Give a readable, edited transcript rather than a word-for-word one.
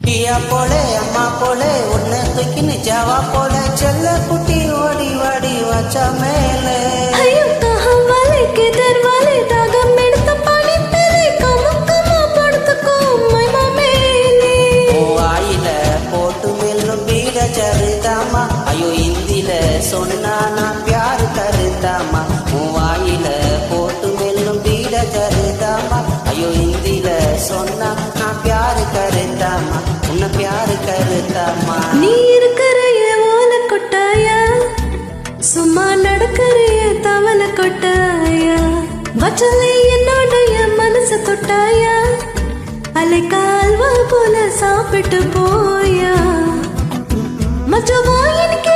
பியா போலே அம்மா போலே உன்னை தூக்கின்னு ஜாவா போல செல்ல குட்டி ஓடி வாடி வச்சா மேலே चरदामा अयो हिंदील सोना ना प्यार करदामा वाइल पोट मेलू बीड़ चरदामा अयो हिंदील सोना ना प्यार करदामा उन प्यार करदामा नीर करे ओल कोटाया सुम्मा नडकरे तवल कोटाया बचले என்னோடைய மனசு தொட்டாயா அலைக்கால்வா போல சாப்பிட்டு போயா மச்சவா எனக்கு